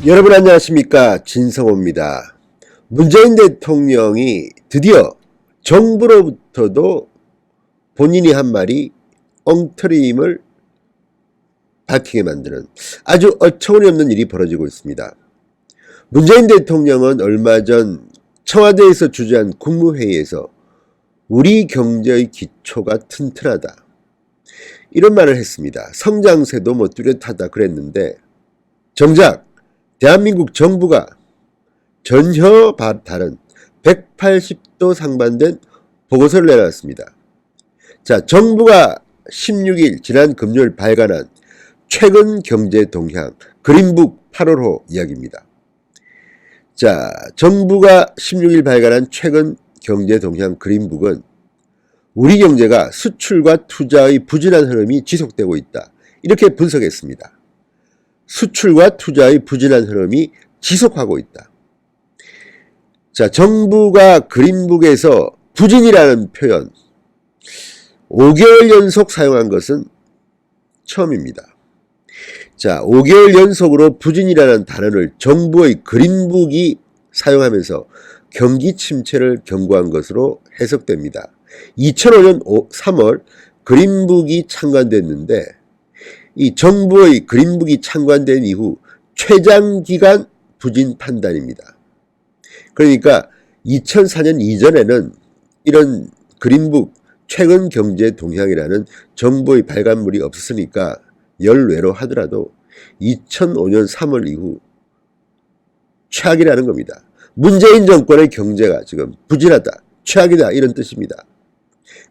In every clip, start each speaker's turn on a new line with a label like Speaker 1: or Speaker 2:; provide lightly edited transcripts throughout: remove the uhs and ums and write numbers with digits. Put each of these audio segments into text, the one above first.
Speaker 1: 여러분 안녕하십니까, 진성호입니다. 문재인 대통령이 드디어 정부로부터도 본인이 한 말이 엉터리임을 밝히게 만드는 아주 어처구니없는 일이 벌어지고 있습니다. 문재인 대통령은 얼마 전 청와대에서 주재한 국무회의에서 우리 경제의 기초가 튼튼하다, 이런 말을 했습니다. 성장세도 뚜렷하다 그랬는데, 정작 대한민국 정부가 전혀 다른 180도 상반된 보고서를 내놨습니다. 자, 정부가 16일 지난 금요일 발간한 최근 경제 동향 그린북 8월호 이야기입니다. 자, 정부가 16일 발간한 최근 경제 동향 그린북은 우리 경제가 수출과 투자의 부진한 흐름이 지속되고 있다, 이렇게 분석했습니다. 수출과 투자의 부진한 흐름이 지속하고 있다. 자, 정부가 그린북에서 부진이라는 표현 5개월 연속 사용한 것은 처음입니다. 자, 5개월 연속으로 부진이라는 단어를 정부의 그린북이 사용하면서 경기 침체를 경고한 것으로 해석됩니다. 2005년 3월 그린북이 창간됐는데, 이 정부의 그린북이 창간된 이후 최장기간 부진 판단입니다. 그러니까 2004년 이전에는 이런 그린북 최근 경제 동향이라는 정부의 발간물이 없었으니까 열외로 하더라도 2005년 3월 이후 최악이라는 겁니다. 문재인 정권의 경제가 지금 부진하다, 최악이다, 이런 뜻입니다.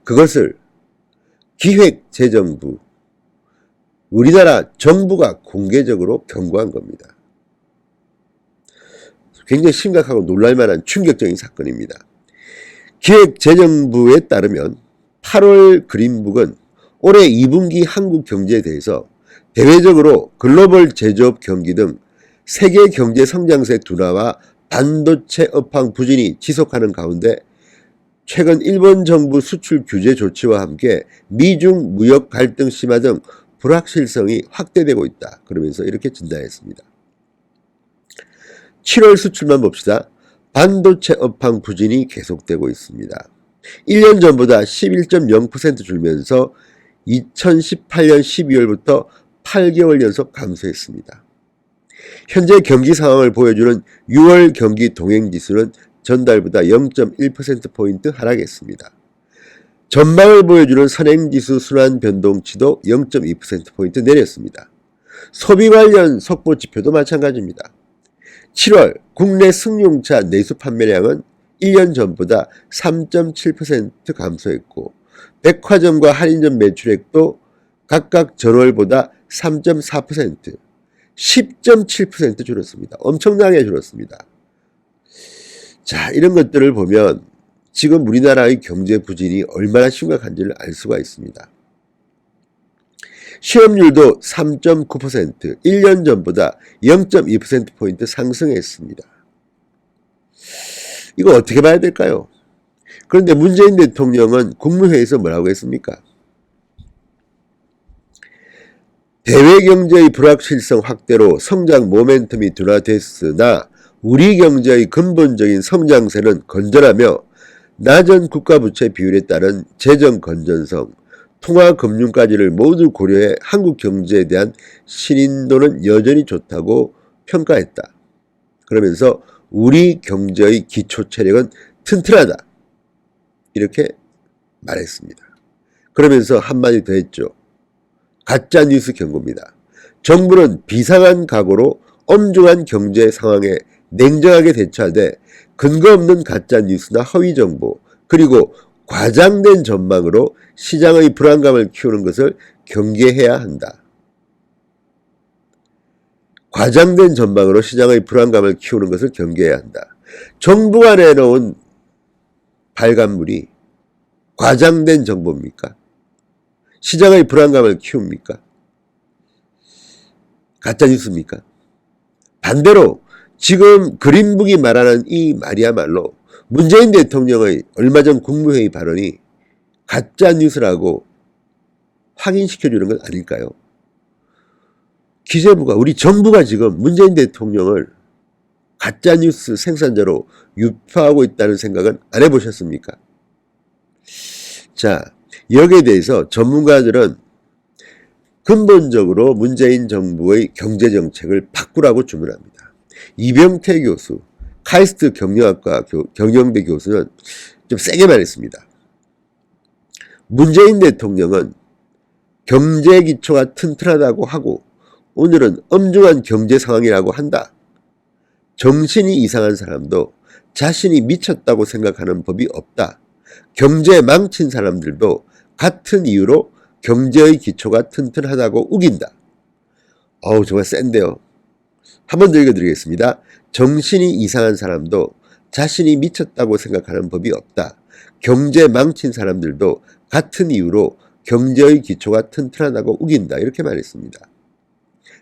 Speaker 1: 그것을 기획재정부, 우리나라 정부가 공개적으로 경고한 겁니다. 굉장히 심각하고 놀랄만한 충격적인 사건입니다. 기획재정부에 따르면 8월 그린북은 올해 2분기 한국 경제에 대해서 대외적으로 글로벌 제조업 경기 등 세계 경제 성장세 둔화와 반도체 업황 부진이 지속하는 가운데 최근 일본 정부 수출 규제 조치와 함께 미중 무역 갈등 심화 등 불확실성이 확대되고 있다, 그러면서 이렇게 진단했습니다. 7월 수출만 봅시다. 반도체 업황 부진이 계속되고 있습니다. 1년 전보다 11.0% 줄면서 2018년 12월부터 8개월 연속 감소했습니다. 현재 경기 상황을 보여주는 6월 경기 동행지수는 전달보다 0.1%포인트 하락했습니다. 전망을 보여주는 선행지수 순환 변동치도 0.2%포인트 내렸습니다. 소비 관련 속보지표도 마찬가지입니다. 7월 국내 승용차 내수 판매량은 1년 전보다 3.7% 감소했고, 백화점과 할인점 매출액도 각각 전월보다 3.4%, 10.7% 줄었습니다. 엄청나게 줄었습니다. 자, 이런 것들을 보면 지금 우리나라의 경제 부진이 얼마나 심각한지를 알 수가 있습니다. 실업률도 3.9%, 1년 전보다 0.2%포인트 상승했습니다. 이거 어떻게 봐야 될까요? 그런데 문재인 대통령은 국무회의에서 뭐라고 했습니까? 대외 경제의 불확실성 확대로 성장 모멘텀이 둔화됐으나 우리 경제의 근본적인 성장세는 건전하며 낮은 국가부채 비율에 따른 재정 건전성, 통화금융까지를 모두 고려해 한국 경제에 대한 신인도는 여전히 좋다고 평가했다. 그러면서 우리 경제의 기초 체력은 튼튼하다, 이렇게 말했습니다. 그러면서 한마디 더 했죠. 가짜뉴스 경고입니다. 정부는 비상한 각오로 엄중한 경제 상황에 냉정하게 대처하되 근거 없는 가짜뉴스나 허위정보, 그리고 과장된 전망으로 시장의 불안감을 키우는 것을 경계해야 한다. 과장된 전망으로 시장의 불안감을 키우는 것을 경계해야 한다. 정부가 내놓은 발간물이 과장된 정보입니까? 시장의 불안감을 키웁니까? 가짜뉴스입니까? 반대로 지금 그린북이 말하는 이 말이야말로 문재인 대통령의 얼마 전 국무회의 발언이 가짜뉴스라고 확인시켜주는 건 아닐까요? 기재부가, 우리 정부가 지금 문재인 대통령을 가짜뉴스 생산자로 유포하고 있다는 생각은 안 해보셨습니까? 자, 여기에 대해서 전문가들은 근본적으로 문재인 정부의 경제정책을 바꾸라고 주문합니다. 이병태 교수, 카이스트 경영학과 경영대 교수는 좀 세게 말했습니다. 문재인 대통령은 경제 기초가 튼튼하다고 하고 오늘은 엄중한 경제 상황이라고 한다. 정신이 이상한 사람도 자신이 미쳤다고 생각하는 법이 없다. 경제 망친 사람들도 같은 이유로 경제의 기초가 튼튼하다고 우긴다. 어우, 정말 센데요. 한 번 더 읽어드리겠습니다. 정신이 이상한 사람도 자신이 미쳤다고 생각하는 법이 없다. 경제 망친 사람들도 같은 이유로 경제의 기초가 튼튼하다고 우긴다. 이렇게 말했습니다.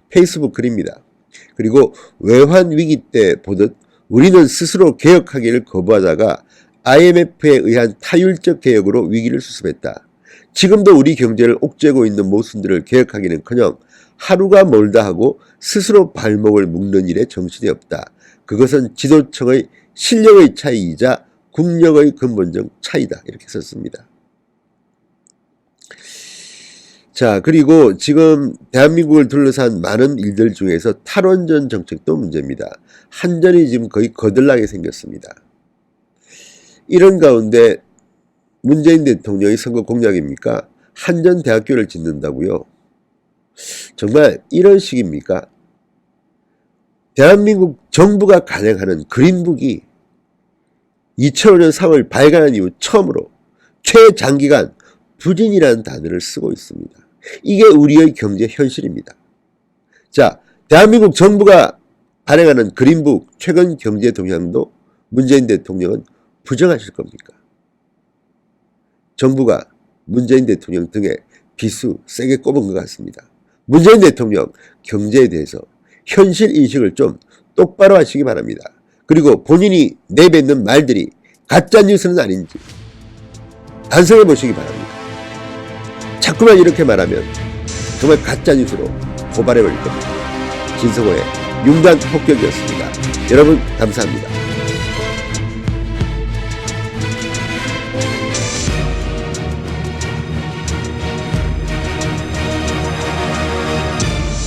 Speaker 1: 페이스북 글입니다. 그리고 외환 위기 때 보듯 우리는 스스로 개혁하기를 거부하다가 IMF에 의한 타율적 개혁으로 위기를 수습했다. 지금도 우리 경제를 옥죄고 있는 모순들을 개혁하기는커녕 하루가 멀다 하고 스스로 발목을 묶는 일에 정신이 없다. 그것은 지도층의 실력의 차이이자 국력의 근본적 차이다. 이렇게 썼습니다. 자, 그리고 지금 대한민국을 둘러싼 많은 일들 중에서 탈원전 정책도 문제입니다. 한전이 지금 거의 거들나게 생겼습니다. 이런 가운데 문재인 대통령의 선거 공약입니까? 한전대학교를 짓는다고요? 정말 이런 식입니까? 대한민국 정부가 간행하는 그린북이 2005년 3월 발간한 이후 처음으로 최장기간 부진이라는 단어를 쓰고 있습니다. 이게 우리의 경제 현실입니다. 자, 대한민국 정부가 발행하는 그린북 최근 경제 동향도 문재인 대통령은 부정하실 겁니까? 정부가 문재인 대통령 등에 비수 세게 꼽은 것 같습니다. 문재인 대통령 경제에 대해서 현실 인식을 좀 똑바로 하시기 바랍니다. 그리고 본인이 내뱉는 말들이 가짜뉴스는 아닌지 반성해 보시기 바랍니다. 자꾸만 이렇게 말하면 정말 가짜뉴스로 고발해 버릴 겁니다. 진성호의 융단 폭격이었습니다. 여러분 감사합니다.